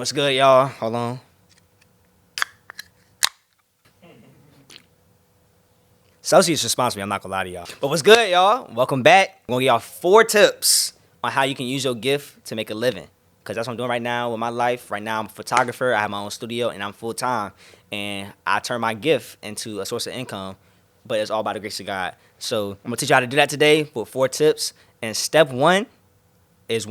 What's good, y'all? Hold on. Celsius should sponsor me. I'm not gonna lie to y'all. But what's good, y'all? Welcome back. I'm gonna give y'all 4 tips on how you can use your gift to make a living. Because that's what I'm doing right now with my life. Right now, I'm a photographer. I have my own studio, and I'm full time. And I turn my gift into a source of income. But it's all by the grace of God. So I'm gonna teach you how to do that today with 4 tips. And step 1 is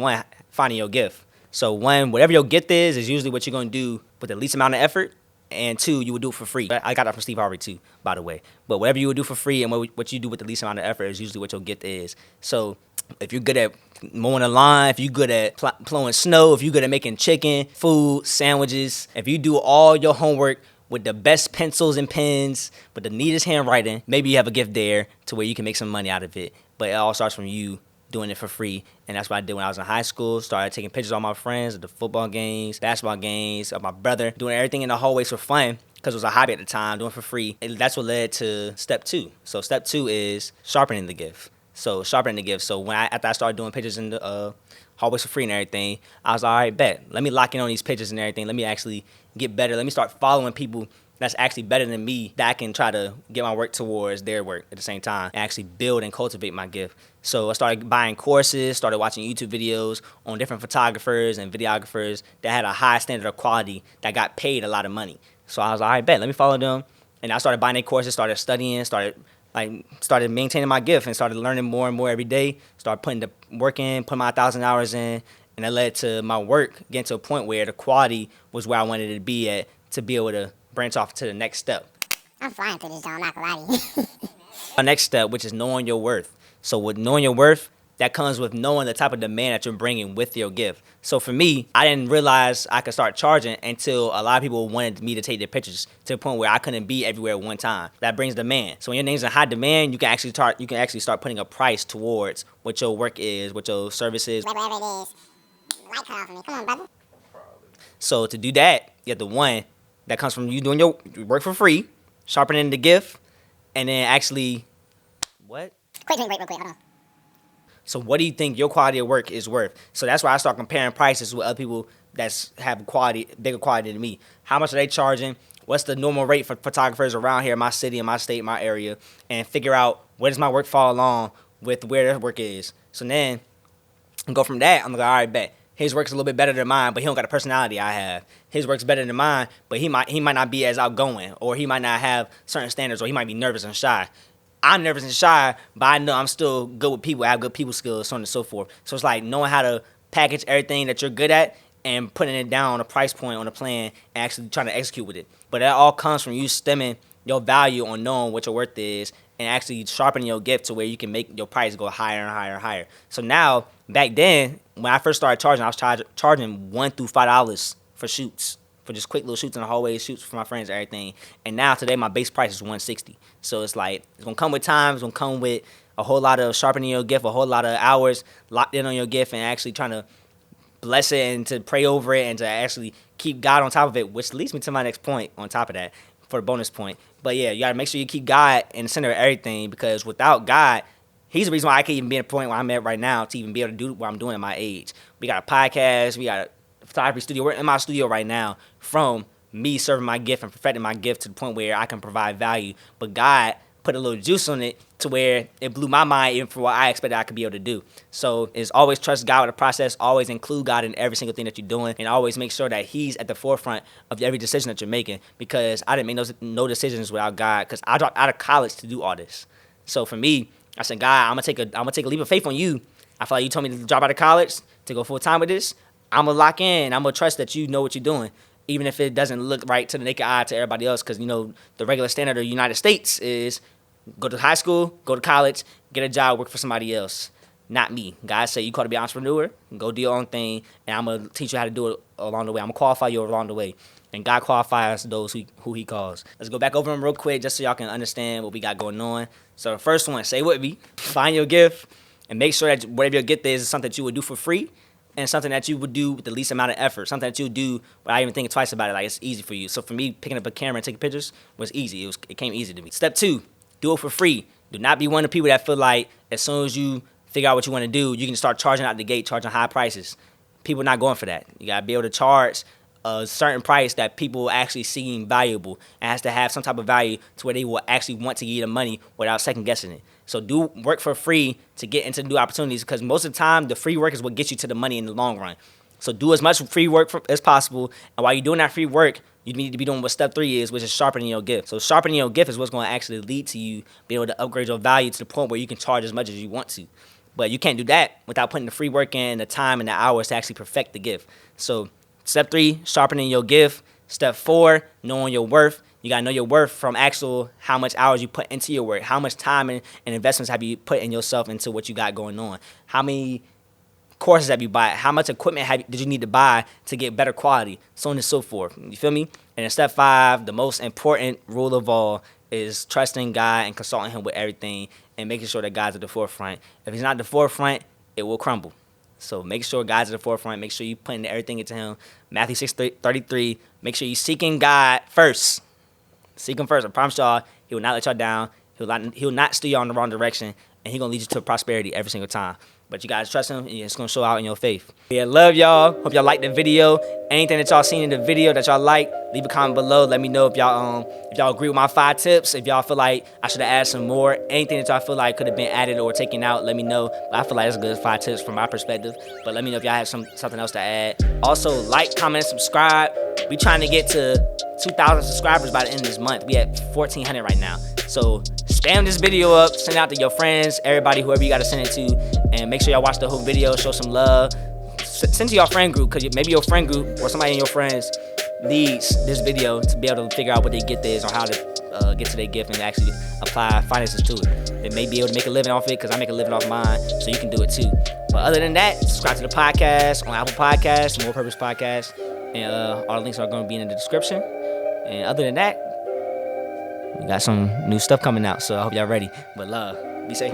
finding your gift. So whatever your gift is usually what you're gonna do with the least amount of effort. And 2, you would do it for free. I got that from Steve Harvey too, by the way. But whatever you would do for free and what you do with the least amount of effort is usually what your gift is. So if you're good at mowing the lawn, if you're good at plowing snow, if you're good at making chicken, food, sandwiches, if you do all your homework with the best pencils and pens, with the neatest handwriting, maybe you have a gift there to where you can make some money out of it. But it all starts from you doing it for free. And that's what I did when I was in high school. Started taking pictures of all my friends at the football games, basketball games, of my brother, doing everything in the hallways for fun because it was a hobby at the time, doing it for free. And that's what led to step 2. So step 2 is sharpening the gift. So after I started doing pictures in the hallways for free and everything, I was like, all right, bet. Let me lock in on these pictures and everything. Let me actually get better. Let me start following people that's actually better than me that I can try to get my work towards their work at the same time and actually build and cultivate my gift. So I started buying courses, started watching YouTube videos on different photographers and videographers that had a high standard of quality that got paid a lot of money. So I was like, all right, bet, let me follow them. And I started buying their courses, started studying, started maintaining my gift and started learning more and more every day, started putting the work in, putting my 1,000 hours in, and that led to my work getting to a point where the quality was where I wanted it to be at to be able to branch off to the next step. I'm flying through this, John. I'm not gonna lie to you. The next step, which is knowing your worth. So with knowing your worth, that comes with knowing the type of demand that you're bringing with your gift. So for me, I didn't realize I could start charging until a lot of people wanted me to take their pictures to the point where I couldn't be everywhere at one time. That brings demand. So when your name's in high demand, you can actually start putting a price towards what your work is, what your service is. Whatever it is. Light cut off of me. Come on, brother. So to do that, you have the one that comes from you doing your work for free, sharpening the gift, and then actually, what? Quick, real quick. Hold on. So what do you think your quality of work is worth? So that's why I start comparing prices with other people that have bigger quality than me. How much are they charging? What's the normal rate for photographers around here in my city, in my state, my area? And figure out where does my work fall along with where their work is. So then, go from that, I'm like, all right, bet. His work's a little bit better than mine, but he don't got the personality I have. His work's better than mine, but he might not be as outgoing, or he might not have certain standards, or he might be nervous and shy. I'm nervous and shy, but I know I'm still good with people. I have good people skills, so on and so forth. So it's like knowing how to package everything that you're good at and putting it down on a price point, on a plan, and actually trying to execute with it. But that all comes from you stemming your value on knowing what your worth is and actually sharpening your gift to where you can make your price go higher and higher and higher. So now, back then, when I first started charging, I was charging $1 through $5 for shoots, for just quick little shoots in the hallways, shoots for my friends and everything. And now today my base price is $160. So it's like, it's gonna come with time, it's gonna come with a whole lot of sharpening your gift, a whole lot of hours locked in on your gift and actually trying to bless it and to pray over it and to actually keep God on top of it, which leads me to my next point on top of that for the bonus point. But yeah, you gotta make sure you keep God in the center of everything, because without God, He's the reason why I can even be at a point where I'm at right now to even be able to do what I'm doing at my age. We got a podcast, we got a photography studio. We're in my studio right now from me serving my gift and perfecting my gift to the point where I can provide value. But God put a little juice on it to where it blew my mind even for what I expected I could be able to do. So it's always trust God with the process, always include God in every single thing that you're doing, and always make sure that He's at the forefront of every decision that you're making, because I didn't make no decisions without God, because I dropped out of college to do all this. So for me, I said, God, I'm gonna take a leap of faith on you. I feel like you told me to drop out of college to go full time with this. I'm gonna lock in. I'm gonna trust that you know what you're doing, even if it doesn't look right to the naked eye to everybody else. Because the regular standard of the United States is go to high school, go to college, get a job, work for somebody else. Not me. God said you called to be an entrepreneur. Go do your own thing, and I'm gonna teach you how to do it along the way. I'm gonna qualify you along the way. And God qualifies those who He calls. Let's go back over them real quick just so y'all can understand what we got going on. So the first one, say with me, find your gift and make sure that whatever your gift is something that you would do for free and something that you would do with the least amount of effort, something that you would do without even thinking twice about it, like it's easy for you. So for me, picking up a camera and taking pictures was easy. It came easy to me. Step 2, do it for free. Do not be one of the people that feel like as soon as you figure out what you want to do, you can start charging out the gate, charging high prices. People not going for that. You got to be able to charge a certain price that people actually seem valuable, and has to have some type of value to where they will actually want to give you the money without second guessing it. So do work for free to get into new opportunities, because most of the time the free work is what gets you to the money in the long run. So do as much free work as possible, and while you're doing that free work, you need to be doing what step 3 is, which is sharpening your gift. So sharpening your gift is what's going to actually lead to you being able to upgrade your value to the point where you can charge as much as you want to. But you can't do that without putting the free work in, the time, and the hours to actually perfect the gift. So step 3, sharpening your gift. Step 4, knowing your worth. You gotta know your worth from actual how much hours you put into your work, how much time and investments have you put in yourself into what you got going on, how many courses have you bought, how much equipment did you need to buy to get better quality, so on and so forth. You feel me? And in step 5, the most important rule of all is trusting God and consulting Him with everything, and making sure that God's at the forefront. If He's not at the forefront, it will crumble. So make sure God's at the forefront. Make sure you putting everything into Him. Matthew 6:33. Make sure you seeking God first. Seek Him first. I promise y'all, He will not let y'all down. He will not steer you on the wrong direction, and He gonna lead you to prosperity every single time. But you guys trust Him, and it's gonna show out in your faith. Yeah, love y'all. Hope y'all liked the video. Anything that y'all seen in the video that y'all like, leave a comment below. Let me know if y'all agree with my 5 tips. If y'all feel like I should have added some more, anything that y'all feel like could have been added or taken out, let me know. But I feel like it's a good 5 tips from my perspective. But let me know if y'all have something else to add. Also, like, comment, and subscribe. We trying to get to 2,000 subscribers by the end of this month. We at 1,400 right now. So spam this video up, send it out to your friends, everybody, whoever you got to send it to, and make sure y'all watch the whole video, show some love. Send to your friend group, because maybe your friend group or somebody in your friends needs this video to be able to figure out what their gift is, or how to get to their gift and actually apply finances to it. They may be able to make a living off it, because I make a living off mine, so you can do it too. But other than that, subscribe to the podcast on Apple Podcasts, More Purpose Podcast, and all the links are going to be in the description. And other than that, we got some new stuff coming out, so I hope y'all ready. But love, be safe.